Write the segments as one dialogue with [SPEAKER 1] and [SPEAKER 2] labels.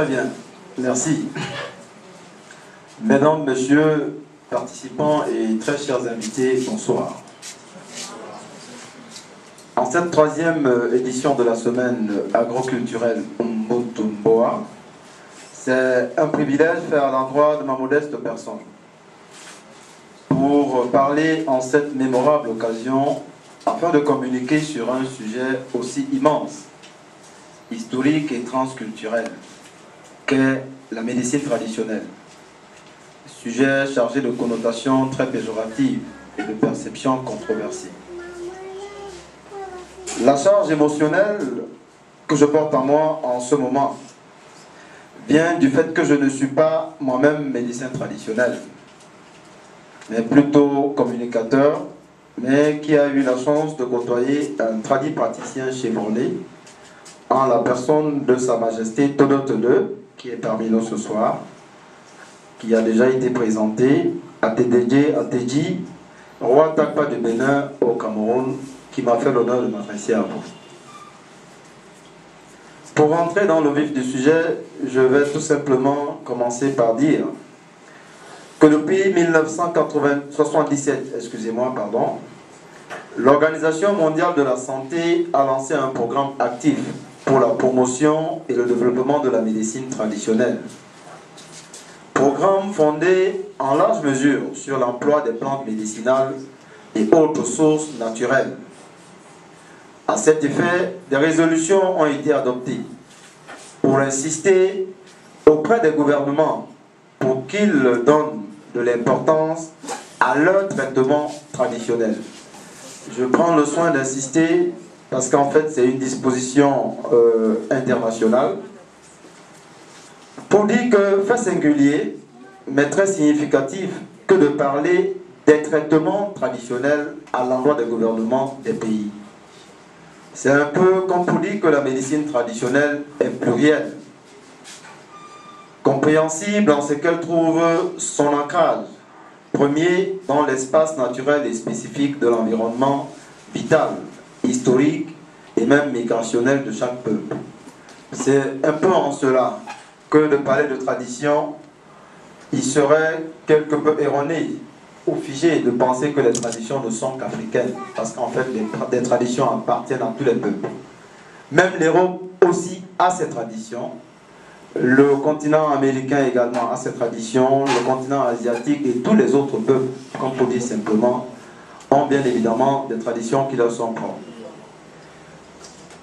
[SPEAKER 1] Très bien, merci. Mesdames, Messieurs, participants et très chers invités, bonsoir. En cette troisième édition de la semaine agroculturelle Mbotumboa, c'est un privilège fait à l'endroit de ma modeste personne pour parler en cette mémorable occasion afin de communiquer sur un sujet aussi immense, historique et transculturel qu'est la médecine traditionnelle. Sujet chargé de connotations très péjoratives et de perceptions controversées. La charge émotionnelle que je porte en moi en ce moment vient du fait que je ne suis pas moi-même médecin traditionnel, mais plutôt communicateur, mais qui a eu la chance de côtoyer un tradit praticien chevronné en la personne de Sa Majesté Todote II, qui est parmi nous ce soir, qui a déjà été présenté à Tédédé Atédji, roi Takpa de Bénin au Cameroun, qui m'a fait l'honneur de m'adresser à vous. Pour rentrer dans le vif du sujet, je vais tout simplement commencer par dire que depuis 1977, l'Organisation mondiale de la santé a lancé un programme actif pour la promotion et le développement de la médecine traditionnelle. Programme fondé en large mesure sur l'emploi des plantes médicinales et autres sources naturelles. À cet effet, des résolutions ont été adoptées pour insister auprès des gouvernements pour qu'ils donnent de l'importance à leur traitement traditionnel. Je prends le soin d'insister parce qu'en fait c'est une disposition internationale pour dire que fait singulier, mais très significatif, que de parler des traitements traditionnels à l'endroit des gouvernements des pays. C'est un peu comme pour dire que la médecine traditionnelle est plurielle, compréhensible en ce qu'elle trouve son ancrage premier dans l'espace naturel et spécifique de l'environnement vital, historique et même migrationnel de chaque peuple. C'est un peu en cela que de parler de tradition, il serait quelque peu erroné ou figé de penser que les traditions ne sont qu'africaines, parce qu'en fait les traditions appartiennent à tous les peuples. Même l'Europe aussi a ses traditions, le continent américain également a ses traditions, le continent asiatique et tous les autres peuples, comme pour dire simplement, ont bien évidemment des traditions qui leur sont propres.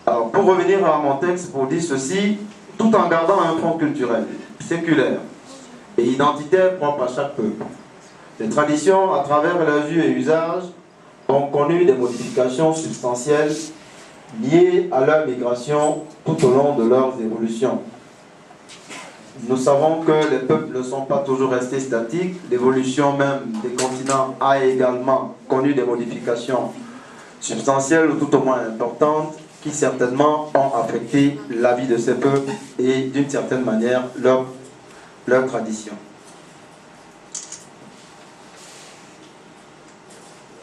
[SPEAKER 1] Alors pour revenir à mon texte, pour dire ceci, tout en gardant un fond culturel, séculaire et identitaire propre à chaque peuple. Les traditions, à travers leurs us et usages, ont connu des modifications substantielles liées à leur migration tout au long de leurs évolutions. Nous savons que les peuples ne sont pas toujours restés statiques. L'évolution même des continents a également connu des modifications substantielles ou tout au moins importantes qui certainement ont affecté la vie de ces peuples et d'une certaine manière leur tradition.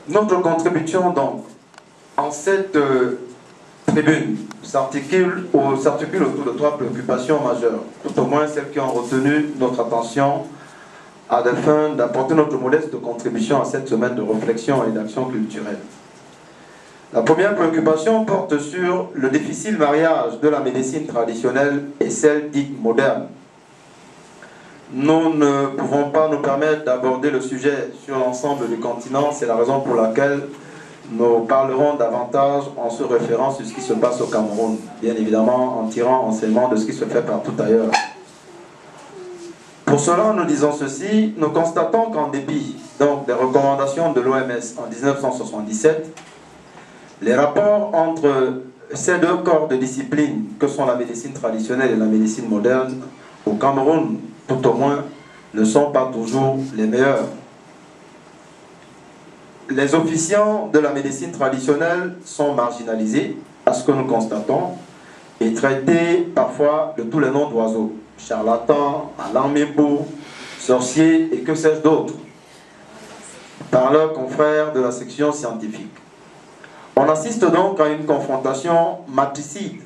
[SPEAKER 1] Notre contribution donc en cette tribune s'articule autour de trois préoccupations majeures, tout au moins celles qui ont retenu notre attention à des fins d'apporter notre modeste contribution à cette semaine de réflexion et d'action culturelle. La première préoccupation porte sur le difficile mariage de la médecine traditionnelle et celle dite moderne. Nous ne pouvons pas nous permettre d'aborder le sujet sur l'ensemble du continent, c'est la raison pour laquelle nous parlerons davantage en se référant sur ce qui se passe au Cameroun, bien évidemment en tirant enseignement de ce qui se fait partout ailleurs. Pour cela, nous disons ceci, nous constatons qu'en dépit donc, des recommandations de l'OMS en 1977, les rapports entre ces deux corps de discipline que sont la médecine traditionnelle et la médecine moderne au Cameroun, tout au moins, ne sont pas toujours les meilleurs. Les officiants de la médecine traditionnelle sont marginalisés, à ce que nous constatons, et traités parfois de tous les noms d'oiseaux, charlatans, alarmébou, sorciers et que sais-je d'autres, par leurs confrères de la section scientifique. On assiste donc à une confrontation matricide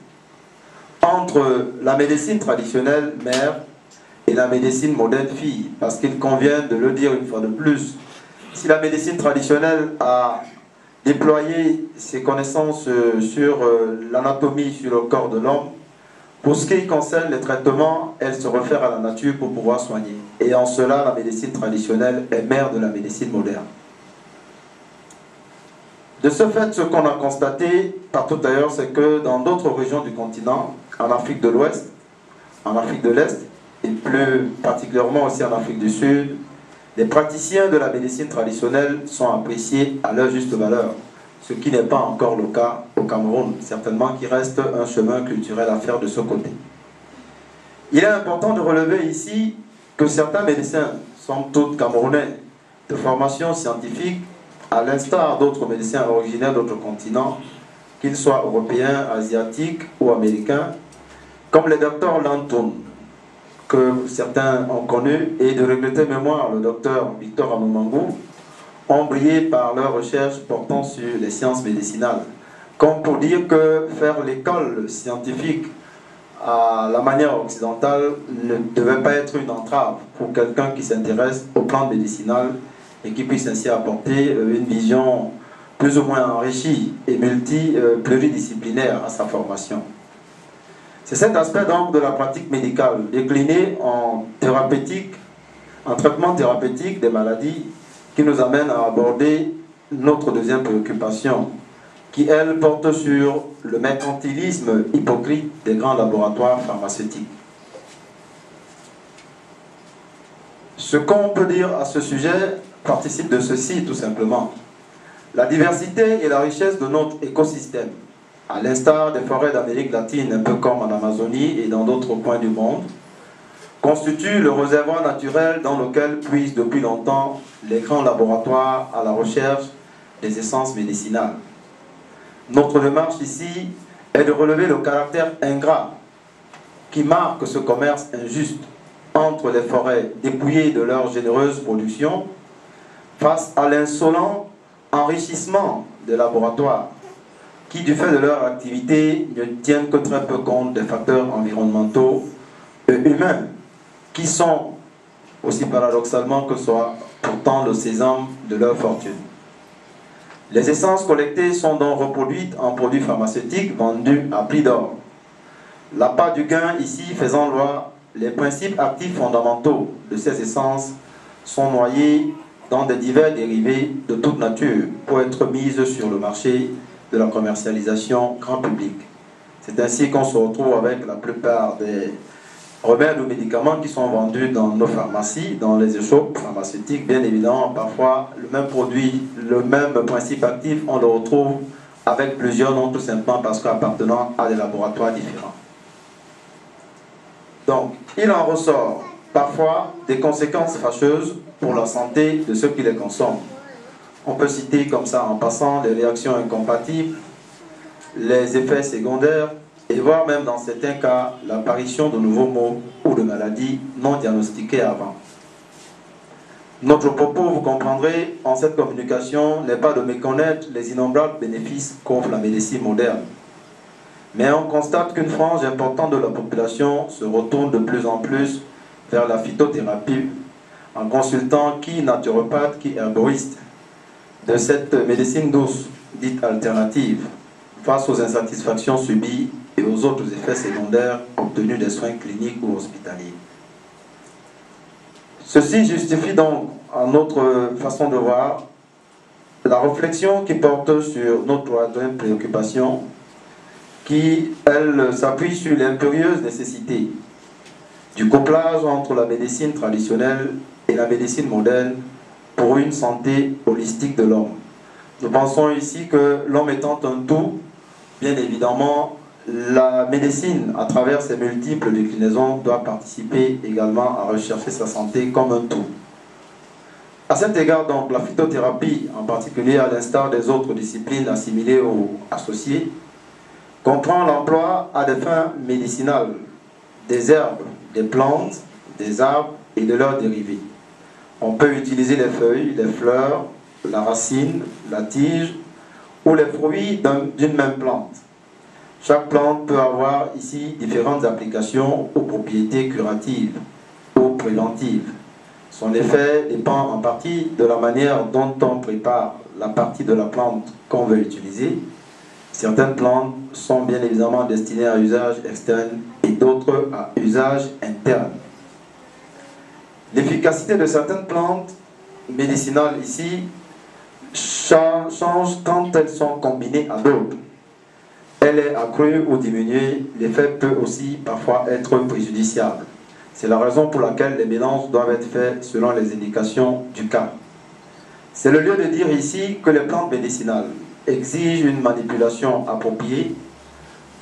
[SPEAKER 1] entre la médecine traditionnelle mère et la médecine moderne fille, parce qu'il convient de le dire une fois de plus. Si la médecine traditionnelle a déployé ses connaissances sur l'anatomie, sur le corps de l'homme, pour ce qui concerne les traitements, elle se réfère à la nature pour pouvoir soigner. Et en cela, la médecine traditionnelle est mère de la médecine moderne. De ce fait, ce qu'on a constaté partout ailleurs, c'est que dans d'autres régions du continent, en Afrique de l'Ouest, en Afrique de l'Est, et plus particulièrement aussi en Afrique du Sud, les praticiens de la médecine traditionnelle sont appréciés à leur juste valeur, ce qui n'est pas encore le cas au Cameroun, certainement qu'il reste un chemin culturel à faire de ce côté. Il est important de relever ici que certains médecins, somme toute camerounais, de formation scientifique, à l'instar d'autres médecins originaires d'autres continents, qu'ils soient européens, asiatiques ou américains, comme le docteur Lantoun, que certains ont connu, et de regretter mémoire le docteur Victor Amomangou, ont brillé par leurs recherches portant sur les sciences médicinales. Comme pour dire que faire l'école scientifique à la manière occidentale ne devait pas être une entrave pour quelqu'un qui s'intéresse aux plantes médicinales et qui puisse ainsi apporter une vision plus ou moins enrichie et pluridisciplinaire à sa formation. C'est cet aspect donc de la pratique médicale décliné en thérapeutique, en traitement thérapeutique des maladies qui nous amène à aborder notre deuxième préoccupation, qui elle porte sur le mercantilisme hypocrite des grands laboratoires pharmaceutiques. Ce qu'on peut dire à ce sujet participe de ceci tout simplement. La diversité et la richesse de notre écosystème, à l'instar des forêts d'Amérique latine, un peu comme en Amazonie et dans d'autres coins du monde, constitue le réservoir naturel dans lequel puisent depuis longtemps les grands laboratoires à la recherche des essences médicinales. Notre démarche ici est de relever le caractère ingrat qui marque ce commerce injuste entre les forêts dépouillées de leur généreuse production face à l'insolent enrichissement des laboratoires qui, du fait de leur activité, ne tiennent que très peu compte des facteurs environnementaux et humains qui sont, aussi paradoxalement que ce soit, pourtant le sésame de leur fortune. Les essences collectées sont donc reproduites en produits pharmaceutiques vendus à prix d'or. L'appât du gain ici faisant loi, les principes actifs fondamentaux de ces essences sont noyés dans des divers dérivés de toute nature pour être mises sur le marché de la commercialisation grand public. C'est ainsi qu'on se retrouve avec la plupart des remèdes ou médicaments qui sont vendus dans nos pharmacies, dans les échoppes pharmaceutiques. Bien évidemment, parfois, le même produit, le même principe actif, on le retrouve avec plusieurs noms, tout simplement parce qu'appartenant à des laboratoires différents. Donc, il en ressort parfois des conséquences fâcheuses pour la santé de ceux qui les consomment. On peut citer comme ça en passant les réactions incompatibles, les effets secondaires, et voire même dans certains cas l'apparition de nouveaux maux ou de maladies non diagnostiquées avant. Notre propos, vous comprendrez, en cette communication n'est pas de méconnaître les innombrables bénéfices qu'offre la médecine moderne. Mais on constate qu'une frange importante de la population se retourne de plus en plus vers la phytothérapie en consultant qui naturopathe, qui herboriste de cette médecine douce, dite alternative, face aux insatisfactions subies et aux autres effets secondaires obtenus des soins cliniques ou hospitaliers. Ceci justifie donc, à notre façon de voir, la réflexion qui porte sur notre troisième préoccupation, qui, elle, s'appuie sur l'impérieuse nécessité du couplage entre la médecine traditionnelle et la médecine moderne pour une santé holistique de l'homme. Nous pensons ici que l'homme étant un tout, bien évidemment, la médecine, à travers ses multiples déclinaisons, doit participer également à rechercher sa santé comme un tout. À cet égard, donc, la phytothérapie, en particulier à l'instar des autres disciplines assimilées ou associées, comprend l'emploi à des fins médicinales des herbes, des plantes, des arbres et de leurs dérivés. On peut utiliser les feuilles, les fleurs, la racine, la tige ou les fruits d'une même plante. Chaque plante peut avoir ici différentes applications aux propriétés curatives ou préventives. Son effet dépend en partie de la manière dont on prépare la partie de la plante qu'on veut utiliser. Certaines plantes sont bien évidemment destinées à usage externe et d'autres à usage interne. L'efficacité de certaines plantes médicinales ici change quand elles sont combinées à d'autres. Elle est accrue ou diminuée, l'effet peut aussi parfois être préjudiciable. C'est la raison pour laquelle les mélanges doivent être faits selon les indications du cas. C'est le lieu de dire ici que les plantes médicinales exigent une manipulation appropriée,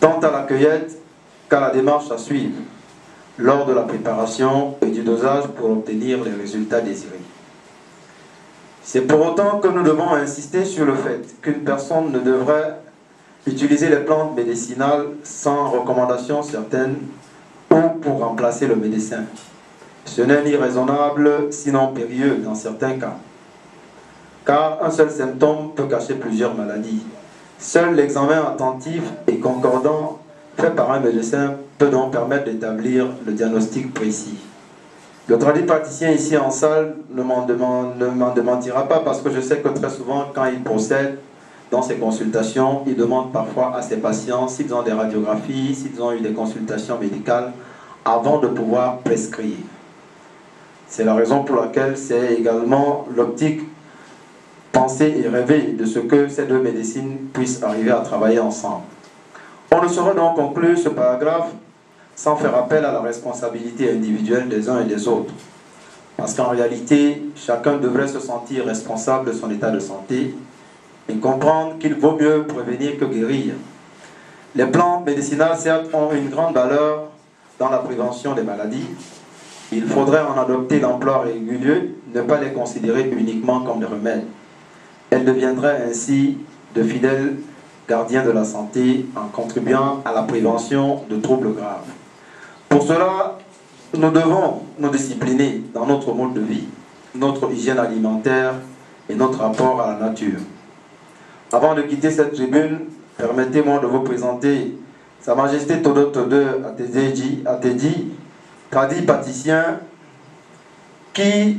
[SPEAKER 1] tant à la cueillette qu'à la démarche à suivre, lors de la préparation et du dosage pour obtenir les résultats désirés. C'est pour autant que nous devons insister sur le fait qu'une personne ne devrait utiliser les plantes médicinales sans recommandation certaine ou pour remplacer le médecin. Ce n'est ni raisonnable, sinon périlleux dans certains cas. Car un seul symptôme peut cacher plusieurs maladies. Seul l'examen attentif et concordant fait par un médecin peut donc permettre d'établir le diagnostic précis. Le tradipraticien ici en salle ne m'en démentira pas parce que je sais que très souvent, quand il procède dans ses consultations, il demande parfois à ses patients s'ils ont des radiographies, s'ils ont eu des consultations médicales avant de pouvoir prescrire. C'est la raison pour laquelle c'est également l'optique pensée et rêvée de ce que ces deux médecines puissent arriver à travailler ensemble. On ne saurait donc conclure ce paragraphe sans faire appel à la responsabilité individuelle des uns et des autres. Parce qu'en réalité, chacun devrait se sentir responsable de son état de santé et comprendre qu'il vaut mieux prévenir que guérir. Les plantes médicinales, certes, ont une grande valeur dans la prévention des maladies. Il faudrait en adopter l'emploi régulier, ne pas les considérer uniquement comme des remèdes. Elles deviendraient ainsi de fidèles gardiens de la santé en contribuant à la prévention de troubles graves. Pour cela, nous devons nous discipliner dans notre mode de vie, notre hygiène alimentaire et notre rapport à la nature. Avant de quitter cette tribune, permettez-moi de vous présenter Sa Majesté Todoto II Atedi, tradipraticien, qui,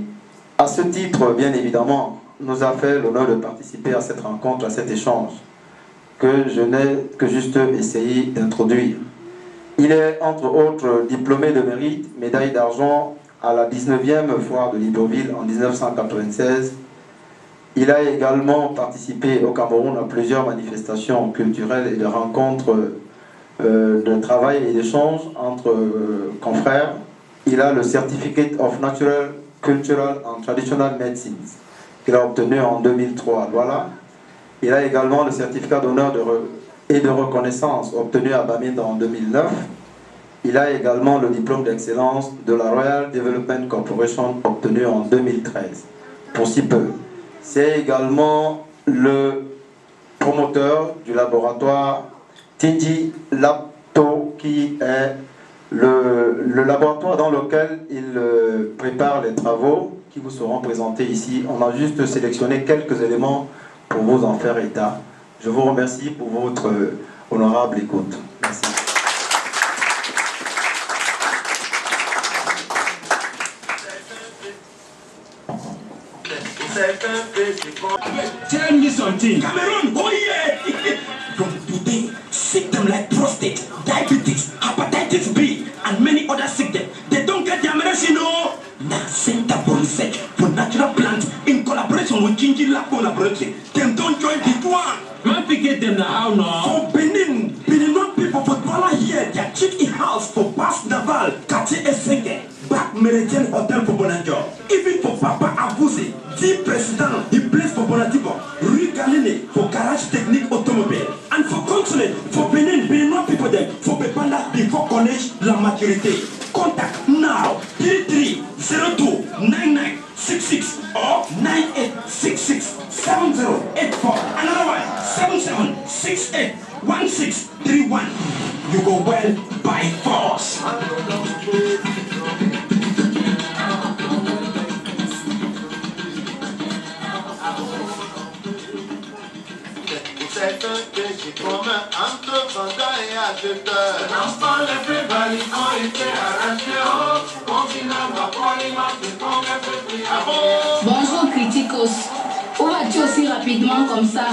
[SPEAKER 1] à ce titre, bien évidemment, nous a fait l'honneur de participer à cette rencontre, à cet échange, que je n'ai que juste essayé d'introduire. Il est, entre autres, diplômé de mérite, médaille d'argent à la 19e foire de Libreville en 1996. Il a également participé au Cameroun à plusieurs manifestations culturelles et de rencontres de travail et d'échanges entre confrères. Il a le Certificate of Natural, Cultural and Traditional Medicine qu'il a obtenu en 2003. Voilà. Il a également le certificat d'honneur et de reconnaissance obtenu à Baminde en 2009. Il a également le diplôme d'excellence de la Royal Development Corporation obtenu en 2013, pour si peu. C'est également le promoteur du laboratoire Tindi Lapto, qui est le laboratoire dans lequel il prépare les travaux qui vous seront présentés ici. On a juste sélectionné quelques éléments pour vous en faire état. Je vous remercie pour votre honorable écoute. Merci.
[SPEAKER 2] Tell me something. Cameroon, oh yeah! From today, symptoms like prostate, diabetes, hepatitis B, and many other sicknesses, they don't get their medicine, no! Now, Center for Research for Natural Plants, in collaboration with Kinji Lapo Laboratory, them don't join this one. Man, forget them now, no? For Benin people for dollar here, their chick in house for Bas Naval, Kati Esenge, Back Meridian Hotel for Bonanjo. Even for Papa Abuzi, the president, he plays for Bonatibo, Rue Galine for Garage Technique Automobile, and for Continent, for Benin people there, for Bepanda before college, la maturité. Contact now, 3302-9966 or 9866-7084. Another one, 7768-1631. You go well by force.
[SPEAKER 3] C'est un péché commun entre vendeur et acheteur. Les enfants les plus valides ont été arrachés au continent de
[SPEAKER 4] Bonjour Criticos. Où vas-tu aussi rapidement comme ça?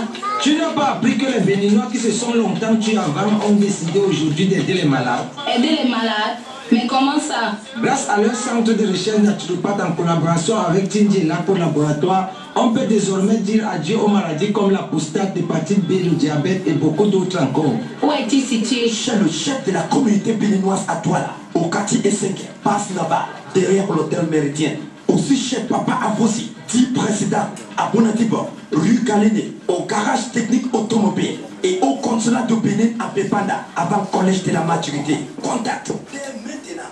[SPEAKER 2] Tu n'as pas appris que les Béninois qui se sont longtemps tués avant ont décidé aujourd'hui d'aider les malades?
[SPEAKER 4] Aider les malades? Mais comment ça?
[SPEAKER 2] Grâce à leur centre de recherche naturopathe en collaboration avec Tindji Lapo Laboratoire, on peut désormais dire adieu aux maladies comme la prostate, l'hépatite B, le diabète et beaucoup d'autres encore.
[SPEAKER 4] Où est-il situé?
[SPEAKER 2] Chez le chef de la communauté béninoise à Douala, au quartier Essenke, Passe Naval, derrière l'hôtel Méridien. Aussi chez Papa Avosi, dit président, à Bonatibo, rue Kalene, au garage technique automobile et au consulat de Bénin à Pépanda, avant le collège de la maturité. Contact dès maintenant.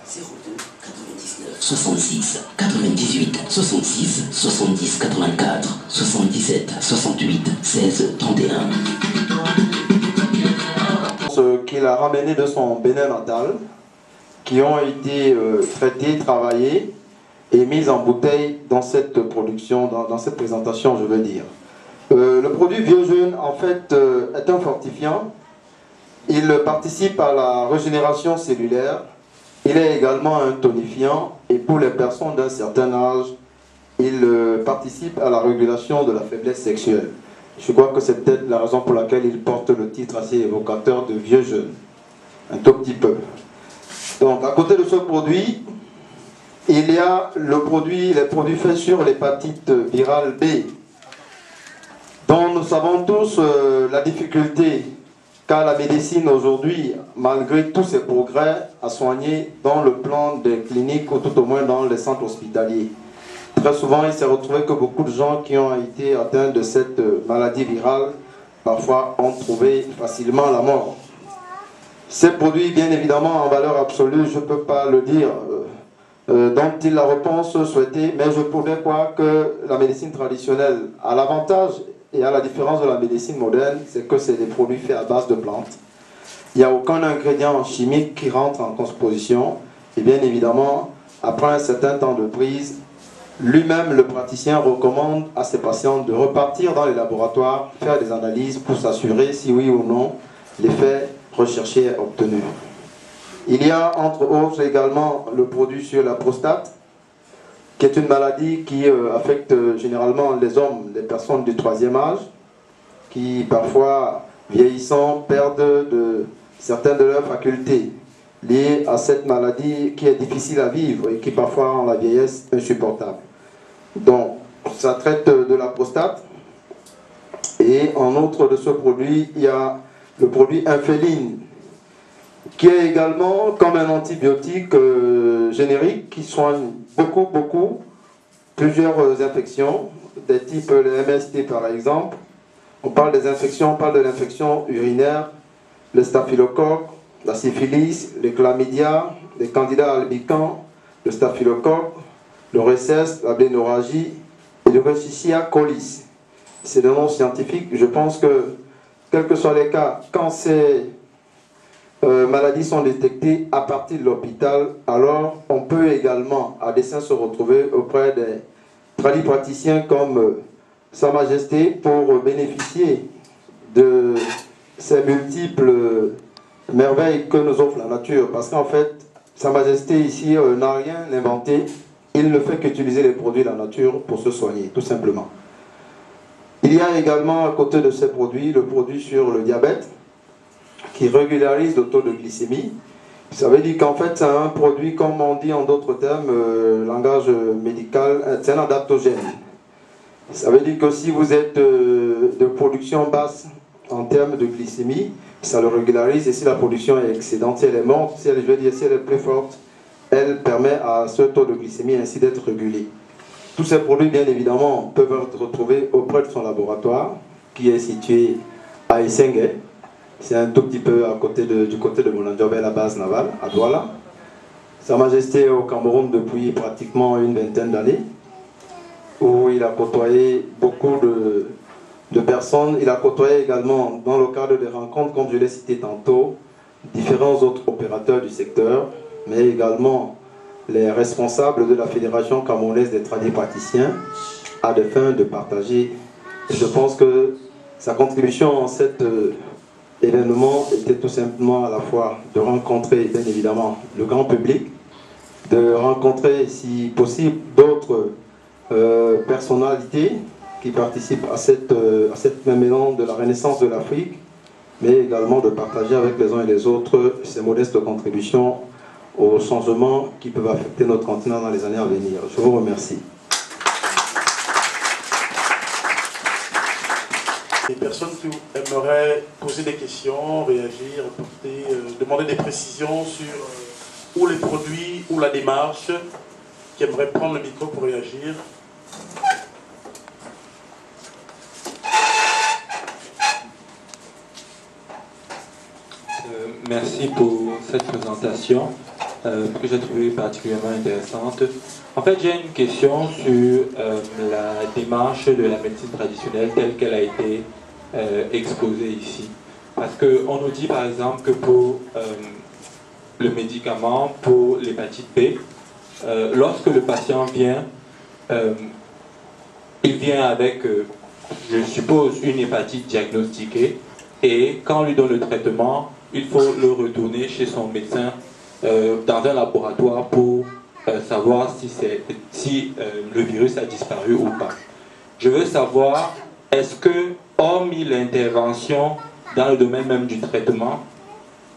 [SPEAKER 5] 02 99 66 98 66 70 84 77 68 16 31.
[SPEAKER 1] Ce qu'il a ramené de son Bénin natal, qui ont été traités, travaillés et mis en bouteille dans cette production, dans cette présentation, je veux dire. Le produit Vieux Jeune, en fait, est un fortifiant. Il participe à la régénération cellulaire. Il est également un tonifiant. Et pour les personnes d'un certain âge, il participe à la régulation de la faiblesse sexuelle. Je crois que c'est peut-être la raison pour laquelle il porte le titre assez évocateur de Vieux Jeune. Un tout petit peu. Donc, à côté de ce produit, il y a les produits faits sur l'hépatite virale B, dont nous savons tous la difficulté qu'a la médecine aujourd'hui, malgré tous ses progrès, à soigner dans le plan des cliniques ou tout au moins dans les centres hospitaliers. Très souvent, il s'est retrouvé que beaucoup de gens qui ont été atteints de cette maladie virale, parfois ont trouvé facilement la mort. Ces produits, bien évidemment, en valeur absolue, je ne peux pas le dire, dont-il la réponse souhaitée, mais je pourrais croire que la médecine traditionnelle a l'avantage et à la différence de la médecine moderne, c'est que c'est des produits faits à base de plantes. Il n'y a aucun ingrédient chimique qui rentre en composition. Et bien évidemment, après un certain temps de prise, lui-même, le praticien, recommande à ses patients de repartir dans les laboratoires, faire des analyses pour s'assurer si oui ou non l'effet recherché et obtenu. Il y a entre autres également le produit sur la prostate, qui est une maladie qui affecte généralement les hommes, les personnes du 3e âge, qui parfois, vieillissant, perdent certaines de leurs facultés liées à cette maladie qui est difficile à vivre et qui parfois rend la vieillesse insupportable. Donc, ça traite de la prostate. Et en outre de ce produit, il y a le produit Inféline, qui est également comme un antibiotique générique qui soigne plusieurs infections, des types le MST par exemple. On parle des infections, on parle de l'infection urinaire, le staphylocoque, la syphilis, les chlamydia, les candidats albicans, le staphylocoque, le réceste, la blénorragie et le Rickettsia coli. C'est le nom scientifique. Je pense que, quels que soient les cas, quand ces maladies sont détectées à partir de l'hôpital, alors on peut également, à dessein, se retrouver auprès des tradipraticiens comme Sa Majesté pour bénéficier de ces multiples merveilles que nous offre la nature. Parce qu'en fait, Sa Majesté ici n'a rien inventé, il ne fait qu'utiliser les produits de la nature pour se soigner, tout simplement. Il y a également à côté de ces produits, le produit sur le diabète, qui régularise le taux de glycémie. Ça veut dire qu'en fait, c'est un produit, comme on dit en d'autres termes, langage médical, c'est un adaptogène. Ça veut dire que si vous êtes de production basse en termes de glycémie, ça le régularise, et si la production est excédente, si elle est morte, si elle, je veux dire, si elle est plus forte, elle permet à ce taux de glycémie ainsi d'être régulé. Tous ces produits, bien évidemment, peuvent être retrouvés auprès de son laboratoire, qui est situé à Essengue. C'est un tout petit peu à côté du côté de Moulindjobé, la base navale, à Douala. Sa Majesté est au Cameroun depuis pratiquement une vingtaine d'années, où il a côtoyé beaucoup de personnes. Il a côtoyé également, dans le cadre des rencontres, comme je l'ai cité tantôt, différents autres opérateurs du secteur, mais également les responsables de la Fédération camerounaise des tradipraticiens, à des fins de partager Je pense que sa contribution en cet événement était tout simplement à la fois de rencontrer bien évidemment le grand public, de rencontrer si possible d'autres personnalités qui participent à cette même élan de la renaissance de l'Afrique, mais également de partager avec les uns et les autres ces modestes contributions aux changements qui peuvent affecter notre continent dans les années à venir. Je vous remercie.
[SPEAKER 6] Les personnes qui aimeraient poser des questions, réagir, apporter, demander des précisions sur ou les produits ou la démarche, qui aimeraient prendre le micro pour réagir.
[SPEAKER 7] Merci pour cette présentation que j'ai trouvée particulièrement intéressante. En fait, j'ai une question sur la démarche de la médecine traditionnelle telle qu'elle a été exposée ici. Parce qu'on nous dit par exemple que pour le médicament, pour l'hépatite B, lorsque le patient vient, il vient avec, je suppose, une hépatite diagnostiquée, et quand on lui donne le traitement, il faut le retourner chez son médecin dans un laboratoire pour savoir si le virus a disparu ou pas. Je veux savoir, est-ce que, hormis l'intervention dans le domaine même du traitement,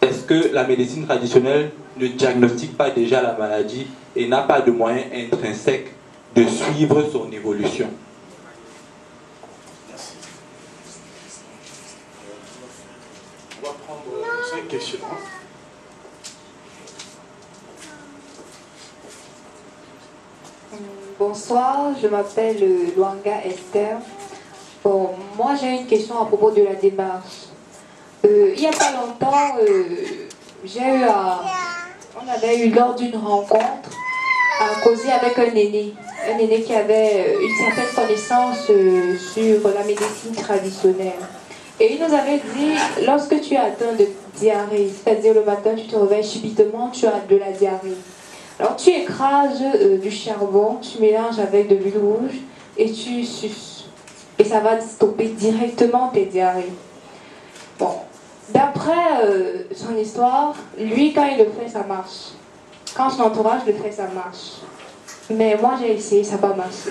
[SPEAKER 7] est-ce que la médecine traditionnelle ne diagnostique pas déjà la maladie et n'a pas de moyens intrinsèques de suivre son évolution?
[SPEAKER 6] On va prendre 5 questions.
[SPEAKER 8] Bonsoir, je m'appelle Luanga Esther. Bon, moi j'ai une question à propos de la démarche. Il n'y a pas longtemps, on avait eu lors d'une rencontre à causer avec un aîné qui avait une certaine connaissance sur la médecine traditionnelle. Et il nous avait dit, lorsque tu es atteint de diarrhée, c'est-à-dire le matin tu te réveilles subitement, tu as de la diarrhée. Alors tu écrases du charbon, tu mélanges avec de l'huile rouge et tu suces. Et ça va stopper directement tes diarrhées. Bon, d'après son histoire, lui quand il le fait, ça marche. Quand son entourage le fait, ça marche. Mais moi j'ai essayé, ça n'a pas marché.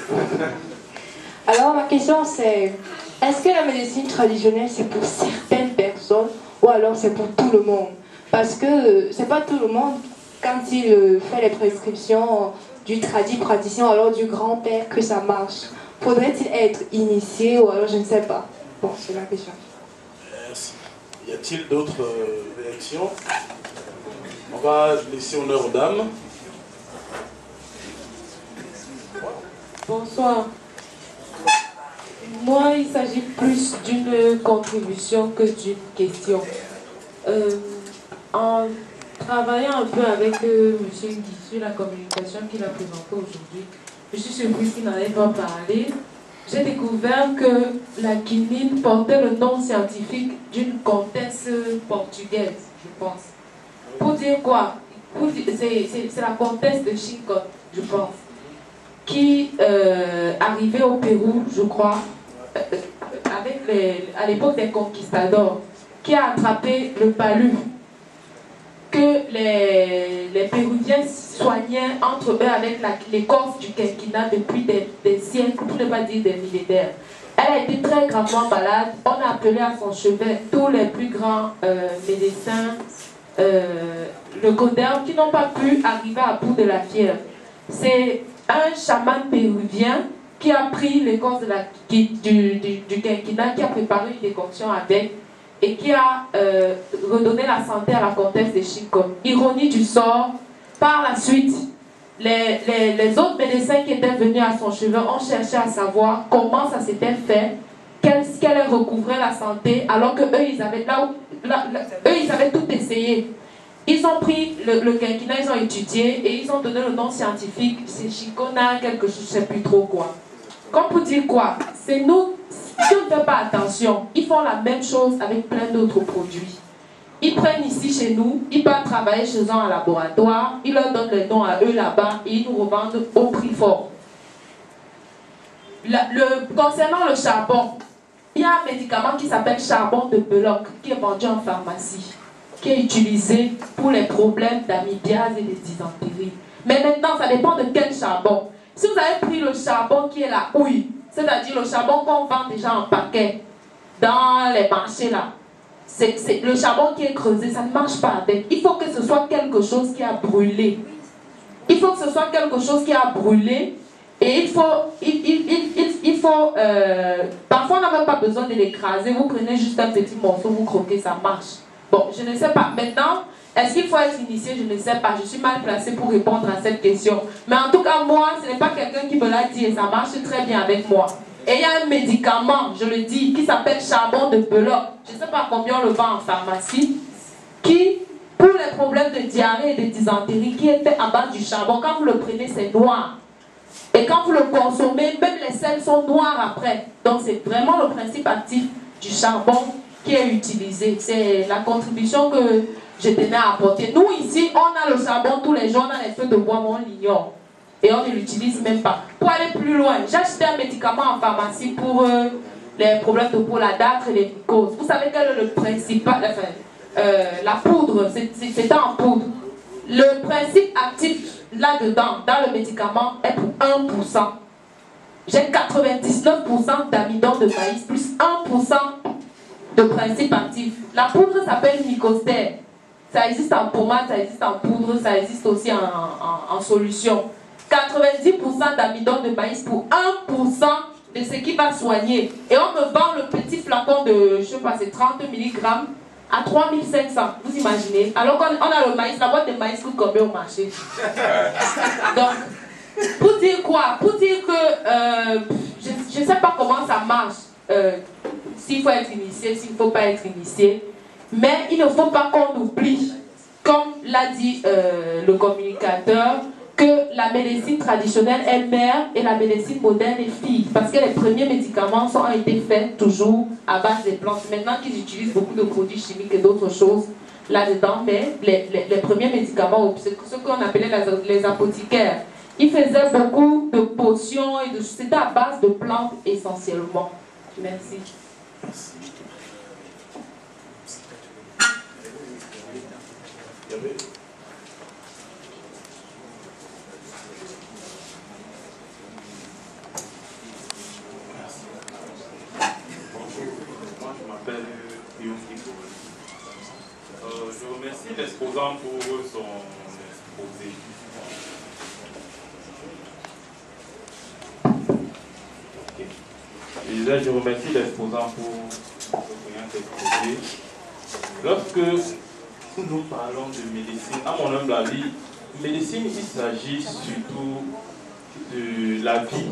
[SPEAKER 8] Alors ma question c'est, est-ce que la médecine traditionnelle c'est pour certaines personnes ou alors c'est pour tout le monde? Parce que c'est pas tout le monde, quand il fait les prescriptions du praticien ou alors du grand-père que ça marche. Faudrait-il être initié ou alors je ne sais pas. Bon, c'est la question.
[SPEAKER 6] Merci. Y a-t-il d'autres réactions? On va laisser honneur aux dames.
[SPEAKER 9] Bonsoir. Moi, il s'agit plus d'une contribution que d'une question. En travaillant un peu avec M. Guy sur la communication qu'il a présentée aujourd'hui, je suis surprise qu'il n'en ait pas parlé. J'ai découvert que la quinine portait le nom scientifique d'une comtesse portugaise, je pense. Pour dire quoi? C'est la comtesse de Chincotte, je pense, qui arrivait au Pérou, je crois, à l'époque des conquistadors, qui a attrapé le palu que les Péruviens soignaient entre eux avec l'écorce du quinquina depuis des siècles, pour ne pas dire des millénaires. Elle a été très gravement malade. On a appelé à son chevet tous les plus grands médecins le Godin qui n'ont pas pu arriver à bout de la fièvre. C'est un chaman péruvien qui a pris l'écorce du quinquina, qui a préparé une décoction avec et qui a redonné la santé à la comtesse de Chincotte. Ironie du sort, par la suite, les autres médecins qui étaient venus à son chevet ont cherché à savoir comment ça s'était fait, qu'elle recouvrait la santé, alors que eux, ils avaient tout essayé. Ils ont pris le quinquina, ils ont étudié et ils ont donné le nom scientifique, c'est Chicona, quelque chose, je ne sais plus trop quoi. Comme pour dire quoi, c'est nous, si on ne fait pas attention, ils font la même chose avec plein d'autres produits. Ils prennent ici chez nous, ils partent travailler chez eux en laboratoire, ils leur donnent le nom à eux là-bas et ils nous revendent au prix fort. Concernant le charbon, il y a un médicament qui s'appelle charbon de Belloc, qui est vendu en pharmacie, qui est utilisé pour les problèmes d'amibiase et de dysenterie. Mais maintenant, ça dépend de quel charbon. Si vous avez pris le charbon qui est la houille, c'est-à-dire le charbon qu'on vend déjà en paquet dans les marchés là, c'est le charbon qui est creusé, ça ne marche pas avec. Il faut que ce soit quelque chose qui a brûlé. Il faut que ce soit quelque chose qui a brûlé. Et il faut parfois on n'a même pas besoin de l'écraser. Vous prenez juste un petit morceau, vous croquez, ça marche. Bon, je ne sais pas. Maintenant, est-ce qu'il faut être initié? Je ne sais pas. Je suis mal placée pour répondre à cette question. Mais en tout cas, moi, ce n'est pas quelqu'un qui me l'a dit et ça marche très bien avec moi. Et il y a un médicament, je le dis, qui s'appelle charbon de Belloc. Je ne sais pas combien on le vend en pharmacie. Qui, pour les problèmes de diarrhée et de dysenterie, qui est fait à base du charbon, quand vous le prenez, c'est noir. Et quand vous le consommez, même les sels sont noirs après. Donc c'est vraiment le principe actif du charbon qui est utilisé. C'est la contribution que je tenais à apporter. Nous ici, on a le charbon tous les jours, on a les feux de bois, mais on l'ignore. Et on ne l'utilise même pas. Pour aller plus loin, j'ai acheté un médicament en pharmacie pour les problèmes de peau, la dâtre et les mycoses. Vous savez quel est le principal, la poudre, c'est en poudre. Le principe actif là-dedans, dans le médicament, est pour 1%. J'ai 99% d'amidon de maïs plus 1% de principe actif. La poudre s'appelle Mycoster. Ça existe en pommade, ça existe en poudre, ça existe aussi en solution. 90% d'amidon de maïs pour 1% de ce qui va soigner. Et on me vend le petit flacon de, je sais pas, c'est 30 mg à 3500. Vous imaginez? Alors qu'on a le maïs, la boîte de maïs coûte combien au marché? Donc, pour dire quoi? Pour dire que je ne sais pas comment ça marche. S'il faut être initié, s'il ne faut pas être initié. Mais il ne faut pas qu'on oublie, comme l'a dit le communicateur, que la médecine traditionnelle est mère et la médecine moderne est fille. Parce que les premiers médicaments ont été faits toujours à base des plantes. Maintenant qu'ils utilisent beaucoup de produits chimiques et d'autres choses là-dedans, mais les premiers médicaments, ce qu'on appelait les apothicaires, ils faisaient beaucoup de potions et c'était à base de plantes essentiellement. Merci.
[SPEAKER 7] Je remercie l'exposant pour son exposé. Je remercie l'exposant pour son exposé. Lorsque nous parlons de médecine, à mon humble avis, médecine, il s'agit surtout de la vie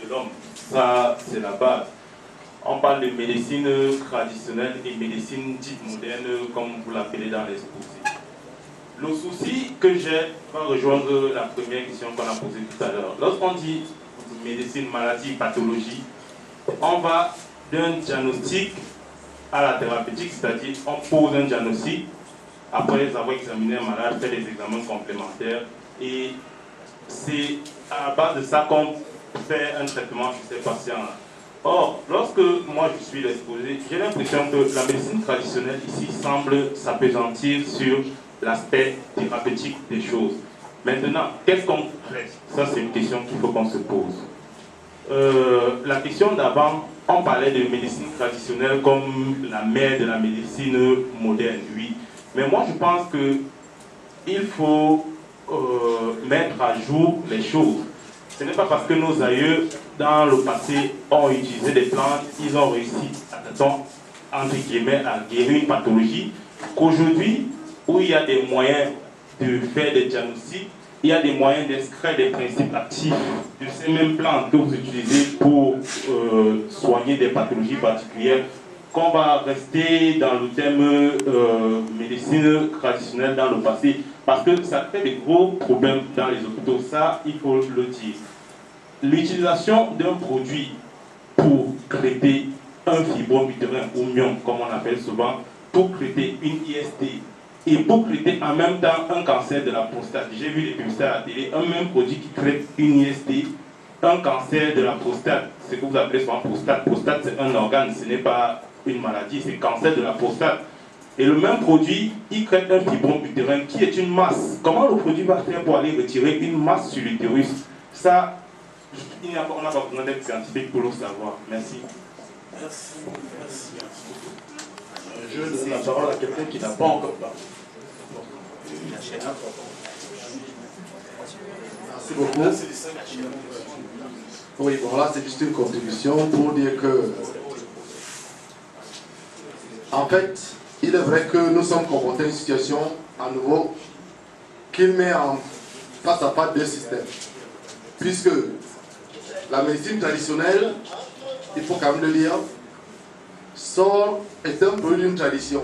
[SPEAKER 7] de l'homme. Ça, c'est la base. On parle de médecine traditionnelle et médecine dite moderne, comme vous l'appelez dans l'exposé. Le souci que j'ai va rejoindre la première question qu'on a posée tout à l'heure. Lorsqu'on dit médecine, maladie, pathologie, on va d'un diagnostic à la thérapeutique, c'est-à-dire on pose un diagnostic, après avoir examiné un malade, fait des examens complémentaires, et c'est à la base de ça qu'on fait un traitement chez ces patients-là. Or, lorsque moi je suis l'exposé, j'ai l'impression que la médecine traditionnelle ici semble s'appesantir sur l'aspect thérapeutique des choses. Maintenant, qu'est-ce qu'on traite? Ça, c'est une question qu'il faut qu'on se pose. La question d'avant, on parlait de médecine traditionnelle comme la mère de la médecine moderne, oui. Mais moi, je pense qu'il faut mettre à jour les choses. Ce n'est pas parce que nos aïeux, dans le passé, ont utilisé des plantes, ils ont réussi, entre guillemets, à guérir une pathologie, qu'aujourd'hui, où il y a des moyens de faire des diagnostics, il y a des moyens d'inscrire des principes actifs de ces mêmes plantes que vous utilisez pour soigner des pathologies particulières, qu'on va rester dans le thème médecine traditionnelle dans le passé, parce que ça fait des gros problèmes dans les hôpitaux, ça il faut le dire. L'utilisation d'un produit pour traiter un fibrome utérin ou myome, comme on appelle souvent, pour traiter une IST et pour traiter en même temps un cancer de la prostate. J'ai vu les publicités à la télé, un même produit qui traite une IST, un cancer de la prostate, ce que vous appelez souvent prostate. Prostate, c'est
[SPEAKER 10] c'est un organe, ce n'est pas une maladie, c'est cancer de la prostate. Et le même produit, il crée un fibrome utérin qui est une masse. Comment le produit va faire pour aller retirer une masse sur l'utérus? Ça, on n'a pas besoin d'être scientifique pour le savoir. Merci.
[SPEAKER 6] Merci. Je donne la parole à quelqu'un qui n'a pas encore parlé.
[SPEAKER 11] Merci beaucoup. Oui, bon là c'est juste une contribution pour dire que, en fait, il est vrai que nous sommes confrontés à une situation à nouveau qui met face à face deux systèmes. Puisque la médecine traditionnelle, il faut quand même le dire, est un peu d'une tradition,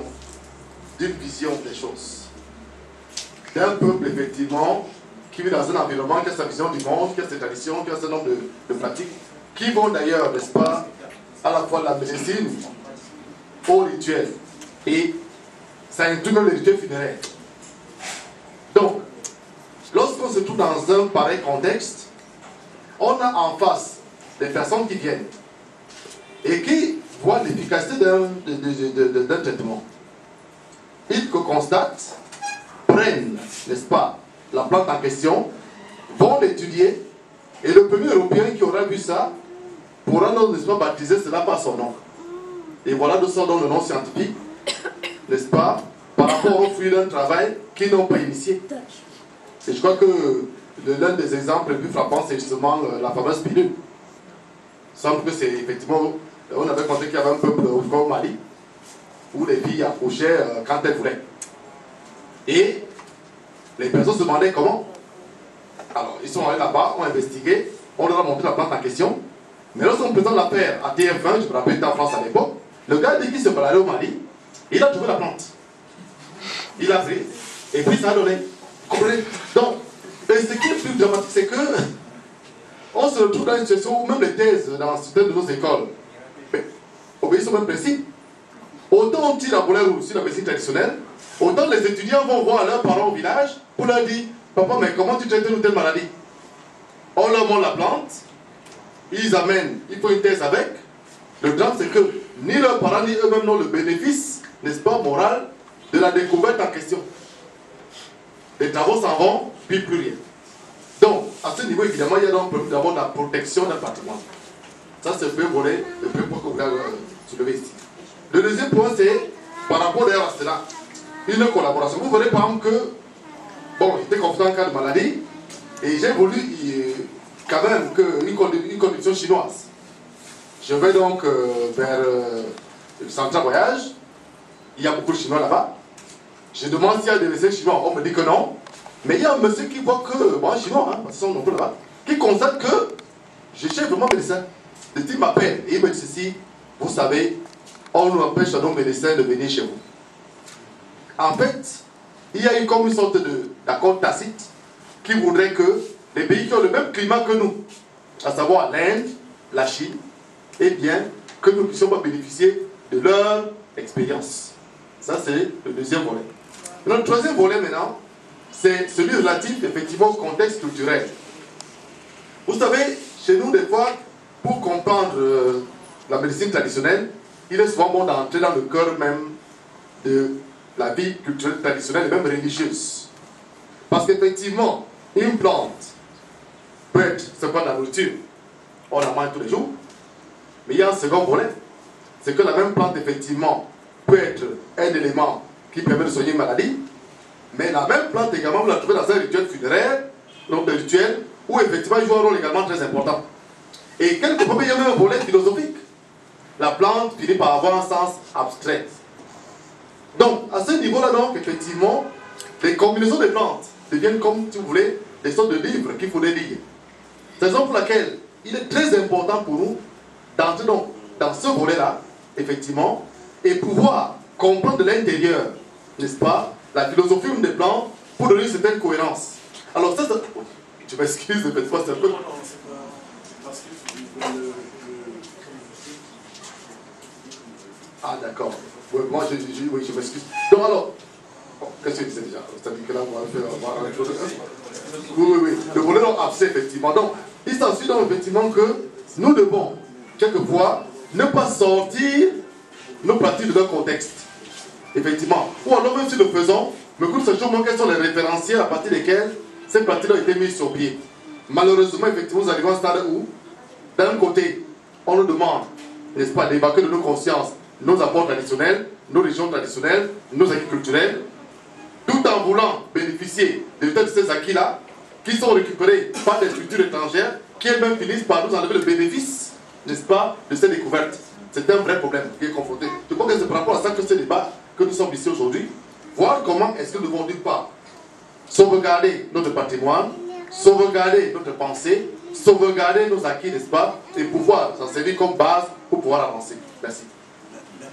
[SPEAKER 11] d'une vision des choses. D'un peuple, effectivement, qui vit dans un environnement, qui a sa vision du monde, qui a ses traditions, qui a un certain nombre de pratiques, qui vont d'ailleurs, n'est-ce pas, à la fois la médecine au rituel. Et ça inclut même les rituels funéraires. Donc, lorsqu'on se trouve dans un pareil contexte, on a en face des personnes qui viennent et qui voient l'efficacité d'un traitement. Ils constatent, prennent, n'est-ce pas, la plante en question, vont l'étudier, et le premier Européen qui aura vu ça pourra, n'est-ce pas, baptiser cela par son nom. Et voilà de son nom le nom scientifique, n'est-ce pas, par rapport aux fruits d'un travail qu'ils n'ont pas initié. Et je crois que l'un des exemples les plus frappants, c'est justement la fameuse pilule. Il semble que c'est effectivement, on avait compté qu'il y avait un peuple au Mali, où les filles accouchaient quand elles voulaient. Et les personnes se demandaient comment. Alors, ils sont allés là-bas, ont investigué, on leur a montré la plante en question. Mais lorsqu'on présente l'affaire à TF1, je me rappelle, était en France à l'époque, le gars dit qu'il se baladait au Mali, il a trouvé la plante. Il a pris, et puis ça a donné. Donc, et ce qui est plus dramatique, c'est que on se retrouve dans une situation où même les thèses dans certaines de nos écoles obéissent au même principe. Autant on tire la boulette sur la médecine traditionnelle, autant les étudiants vont voir leurs parents au village pour leur dire « Papa, mais comment tu traites telle ou telle maladie ?» On leur montre la plante, ils amènent, il faut une thèse avec. Le drame, c'est que ni leurs parents ni eux-mêmes n'ont le bénéfice, n'est-ce pas, moral, de la découverte en question. Les travaux s'en vont, puis plus rien. Donc, à ce niveau, évidemment, il y a donc d'abord la protection d'un patrimoine. Ça, c'est le premier volet, le premier point que vous avez soulevé ici. Le deuxième point, c'est, par rapport d'ailleurs à cela, une collaboration. Vous verrez par exemple que, bon, il était confronté en cas de maladie, et j'ai voulu quand même une condition chinoise. Je vais donc vers le centre de voyage, il y a beaucoup de Chinois là-bas. Je demande s'il y a des médecins chinois, on me dit que non. Mais il y a un monsieur qui voit que, bon, chinois, hein, parce qu'ils sont nombreux là-bas, qui constate que je cherche vraiment médecin. Le type m'appelle et il me dit ceci, vous savez, on nous empêche à nos médecins de venir chez vous. En fait, il y a eu comme une sorte d'accord tacite qui voudrait que les pays qui ont le même climat que nous, à savoir l'Inde, la Chine, eh bien, que nous ne puissions pas bénéficier de leur expérience. Ça, c'est le deuxième volet. Le troisième volet maintenant, c'est celui relatif effectivement au contexte culturel. Vous savez, chez nous, des fois, pour comprendre la médecine traditionnelle, il est souvent bon d'entrer dans le cœur même de la vie culturelle traditionnelle et même religieuse. Parce qu'effectivement, une plante peut être ce qu'on a la nourriture, on la mange tous les jours, mais il y a un second volet, c'est que la même plante, effectivement, peut être un élément qui permet de soigner une maladie, mais la même plante également, vous la trouvez dans un rituel funéraire, donc un rituel où effectivement il joue un rôle également très important. Et quelquefois, il y a même un volet philosophique. La plante finit par avoir un sens abstrait. Donc, à ce niveau-là, donc, effectivement, les combinaisons de plantes deviennent, comme si vous voulez, des sortes de livres qu'il faudrait lire. C'est la raison pour laquelle il est très important pour nous d'entrer dans ce volet-là, effectivement, et pouvoir comprendre de l'intérieur, n'est-ce pas, la philosophie des plantes pour donner une certaine cohérence. Alors ça, je m'excuse, effectivement, c'est un peu... Ah d'accord. Ouais, moi oui, je m'excuse. Donc alors, qu'est-ce que tu disais déjà? C'est-à-dire que là, on va faire... Oui. Le volet abcès, effectivement. Donc, il s'ensuit donc effectivement que nous devons, quelquefois, ne pas sortir nos pratiques de leur contexte. Effectivement. Ou alors même si nous le faisons, mais nous sachons quels sont les référentiels à partir desquels ces pratiques ont été mises sur pied. Malheureusement, effectivement, nous arrivons à un stade où, d'un côté, on nous demande, n'est-ce pas, d'évacuer de nos consciences nos apports traditionnels, nos régions traditionnelles, nos acquis culturels, tout en voulant bénéficier de ces acquis-là, qui sont récupérés par des structures étrangères, qui elles-mêmes finissent par nous enlever le bénéfice, n'est-ce pas, de ces découvertes. C'est un vrai problème qui est confronté. Je crois que c'est par rapport à ça que ce débat que nous sommes ici aujourd'hui, voir comment est-ce que nous devons d'une part sauvegarder notre patrimoine, sauvegarder notre pensée, sauvegarder nos acquis, n'est-ce pas, et pouvoir s'en servir comme base pour pouvoir avancer. Merci.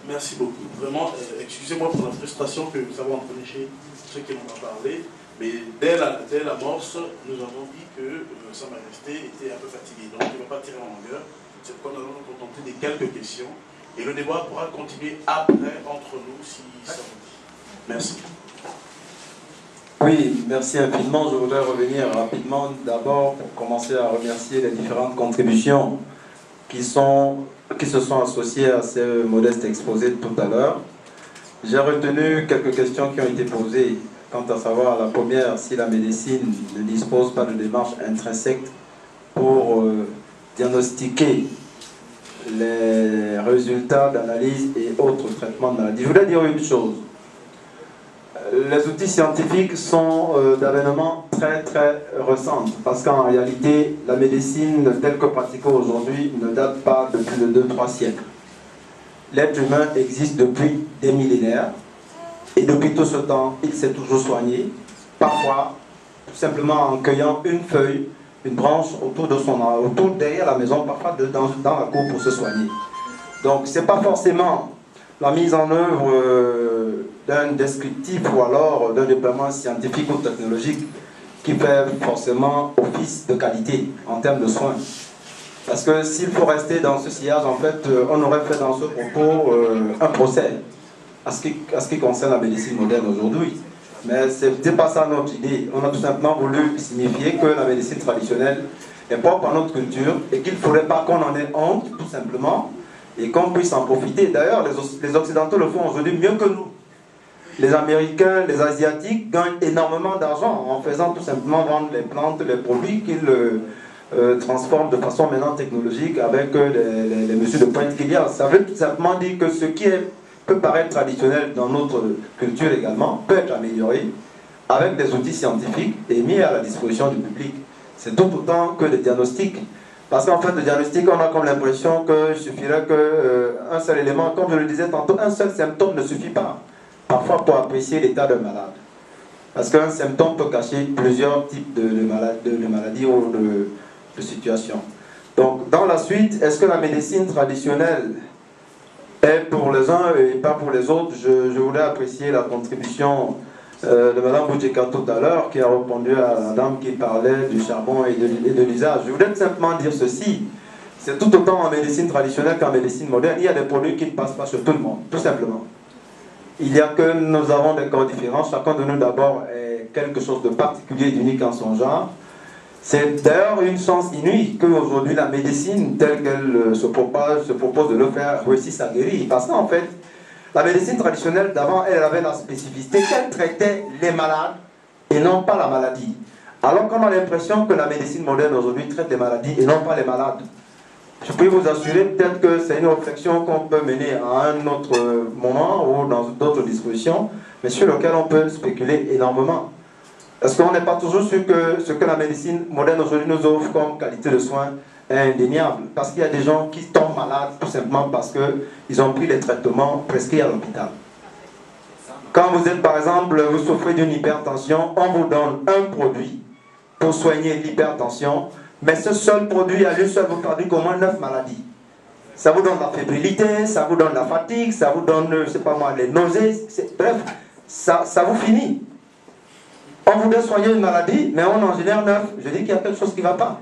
[SPEAKER 6] Merci beaucoup. Vraiment, excusez-moi pour la frustration que nous avons entraînée chez ceux qui m'ont parlé, mais dès l'amorce, nous avons dit que Sa Majesté était un peu fatigué, donc il ne va pas tirer en longueur. C'est pourquoi nous allons nous contenter de quelques questions, et le débat pourra continuer après entre nous si ça vous dit. Merci.
[SPEAKER 1] Oui, merci infiniment. Je voudrais revenir rapidement d'abord pour commencer à remercier les différentes contributions qui se sont associées à ces modestes exposés de tout à l'heure. J'ai retenu quelques questions qui ont été posées quant à savoir la première, si la médecine ne dispose pas de démarche intrinsèque pour diagnostiquer les résultats d'analyse et autres traitements de maladie. Je voudrais dire une chose. Les outils scientifiques sont d'avènement très très récents, parce qu'en réalité, la médecine telle que pratiquée aujourd'hui ne date pas de plus de 2-3 siècles. L'être humain existe depuis des millénaires, et depuis tout ce temps, il s'est toujours soigné, parfois tout simplement en cueillant une feuille, une branche autour derrière la maison, parfois dans la cour pour se soigner. Donc ce n'est pas forcément la mise en œuvre d'un descriptif ou alors d'un déploiement scientifique ou technologique qui fait forcément office de qualité en termes de soins. Parce que s'il faut rester dans ce sillage, en fait, on aurait fait dans ce propos un procès à ce qui concerne la médecine moderne aujourd'hui. Mais ce n'était pas ça notre idée. On a tout simplement voulu signifier que la médecine traditionnelle est propre à notre culture et qu'il ne faudrait pas qu'on en ait honte, tout simplement, et qu'on puisse en profiter. D'ailleurs, les Occidentaux le font aujourd'hui mieux que nous. Les Américains, les Asiatiques gagnent énormément d'argent en faisant tout simplement vendre les plantes, les produits qu'ils transforment de façon maintenant technologique avec les mesures de pointe qu'il y a. Ça veut tout simplement dire que ce qui peut paraître traditionnel dans notre culture également peut être amélioré avec des outils scientifiques et mis à la disposition du public. C'est tout autant que le diagnostic. Parce qu'en fait, le diagnostic, on a comme l'impression qu'il suffirait qu'un seul élément, comme je le disais tantôt, un seul symptôme ne suffit pas. Parfois pour apprécier l'état d'un malade. Parce qu'un symptôme peut cacher plusieurs types de maladies ou de situations. Donc, dans la suite, est-ce que la médecine traditionnelle est pour les uns et pas pour les autres? Je voulais apprécier la contribution de Mme Boudjeka tout à l'heure, qui a répondu à la dame qui parlait du charbon et de l'usage. Je voulais simplement dire ceci. C'est tout autant en médecine traditionnelle qu'en médecine moderne. Il y a des produits qui ne passent pas sur tout le monde, tout simplement. Il y a que nous avons des corps différents. Chacun de nous d'abord est quelque chose de particulier et d'unique en son genre. C'est d'ailleurs une chance inouïe qu'aujourd'hui la médecine telle qu'elle se propose de le faire réussisse à guérir. Parce qu'en fait, la médecine traditionnelle d'avant, elle avait la spécificité qu'elle traitait les malades et non pas la maladie. Alors qu'on a l'impression que la médecine moderne aujourd'hui traite les maladies et non pas les malades. Je peux vous assurer peut-être que c'est une réflexion qu'on peut mener à un autre moment ou dans d'autres dispositions, mais sur lequel on peut spéculer énormément. Parce qu'on n'est pas toujours sûr que ce que la médecine moderne aujourd'hui nous offre comme qualité de soins est indéniable. Parce qu'il y a des gens qui tombent malades tout simplement parce qu'ils ont pris les traitements prescrits à l'hôpital. Quand vous êtes par exemple, vous souffrez d'une hypertension, on vous donne un produit pour soigner l'hypertension. Mais ce seul produit à lui seul vous traduit au moins 9 maladies. Ça vous donne la fébrilité, ça vous donne la fatigue, ça vous donne, je sais pas moi, les nausées, bref, ça vous finit. On voudrait soigner une maladie, mais on en génère 9. Je dis qu'il y a quelque chose qui ne va pas.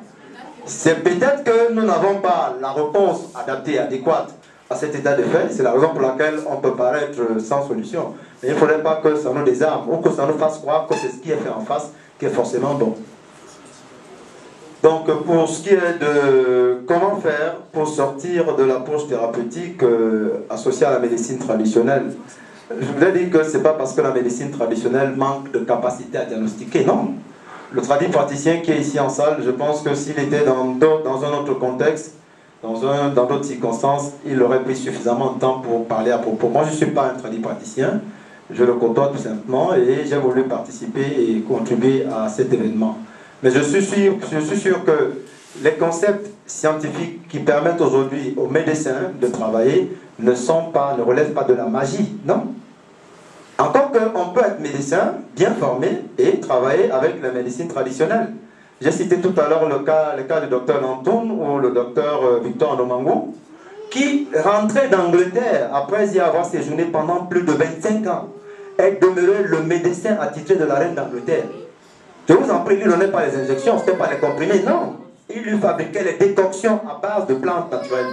[SPEAKER 1] C'est peut-être que nous n'avons pas la réponse adaptée, adéquate à cet état de fait. C'est la raison pour laquelle on peut paraître sans solution. Mais il ne faudrait pas que ça nous désarme ou que ça nous fasse croire que c'est ce qui est fait en face qui est forcément bon. Donc, pour ce qui est de comment faire pour sortir de l'approche thérapeutique associée à la médecine traditionnelle, je voudrais dire que ce n'est pas parce que la médecine traditionnelle manque de capacité à diagnostiquer, non. Le praticien qui est ici en salle, je pense que s'il était dans un autre contexte, dans d'autres circonstances, il aurait pris suffisamment de temps pour parler à propos. Moi, je ne suis pas un praticien, je le côtoie tout simplement et j'ai voulu participer et contribuer à cet événement. Mais je suis sûr que les concepts scientifiques qui permettent aujourd'hui aux médecins de travailler ne relèvent pas de la magie, non. Encore qu'on peut être médecin, bien formé, et travailler avec la médecine traditionnelle. J'ai cité tout à l'heure le cas du docteur Nantoun ou le docteur Victor Nomangou, qui rentrait d'Angleterre après y avoir séjourné pendant plus de 25 ans, est demeuré le médecin attitré de la reine d'Angleterre. Je vous en prie, il ne lui donnait pas les injections, ce n'était pas les comprimés, non. Il lui fabriquait les décoctions à base de plantes naturelles.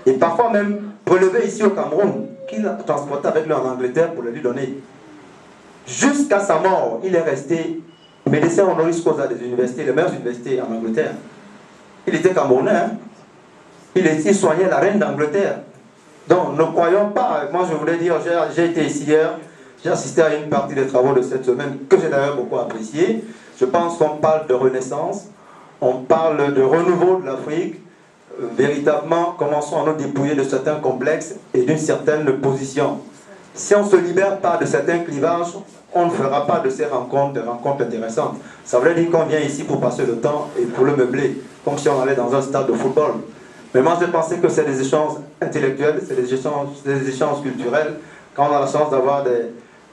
[SPEAKER 1] Et parfois même prélevées ici au Cameroun, qu'il transportait avec lui en Angleterre pour le lui donner. Jusqu'à sa mort, il est resté médecin honoris causa des universités, les meilleures universités en Angleterre. Il était camerounais, hein? Il soignait la reine d'Angleterre. Donc ne croyons pas, moi je voulais dire, j'ai été ici hier, j'ai assisté à une partie des travaux de cette semaine que j'ai d'ailleurs beaucoup apprécié. Je pense qu'on parle de renaissance, on parle de renouveau de l'Afrique. Véritablement, commençons à nous dépouiller de certains complexes et d'une certaine position. Si on ne se libère pas de certains clivages, on ne fera pas de ces rencontres, des rencontres intéressantes. Ça veut dire qu'on vient ici pour passer le temps et pour le meubler, comme si on allait dans un stade de football. Mais moi, je pensais que c'est des échanges intellectuels, c'est des échanges culturels. Quand on a la chance d'avoir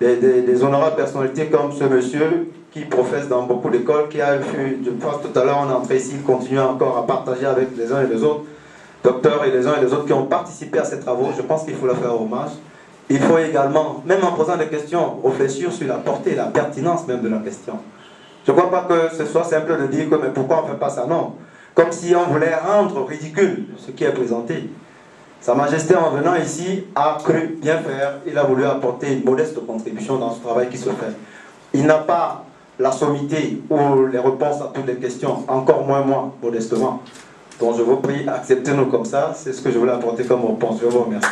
[SPEAKER 1] des honorables personnalités comme ce monsieur qui professe dans beaucoup d'écoles, qui a vu, je pense tout à l'heure on est entré ici, il continue encore à partager avec les uns et les autres, docteurs et les uns et les autres qui ont participé à ces travaux, je pense qu'il faut leur faire hommage. Il faut également, même en posant des questions, réfléchir sur la portée et la pertinence même de la question. Je ne crois pas que ce soit simple de dire que mais pourquoi on ne fait pas ça, non. Comme si on voulait rendre ridicule ce qui est présenté. Sa Majesté, en venant ici, a cru bien faire. Il a voulu apporter une modeste contribution dans ce travail qui se fait. Il n'a pas la sommité ou les réponses à toutes les questions, encore moins moi, modestement. Donc je vous prie, acceptez-nous comme ça. C'est ce que je voulais apporter comme réponse. Je vous remercie.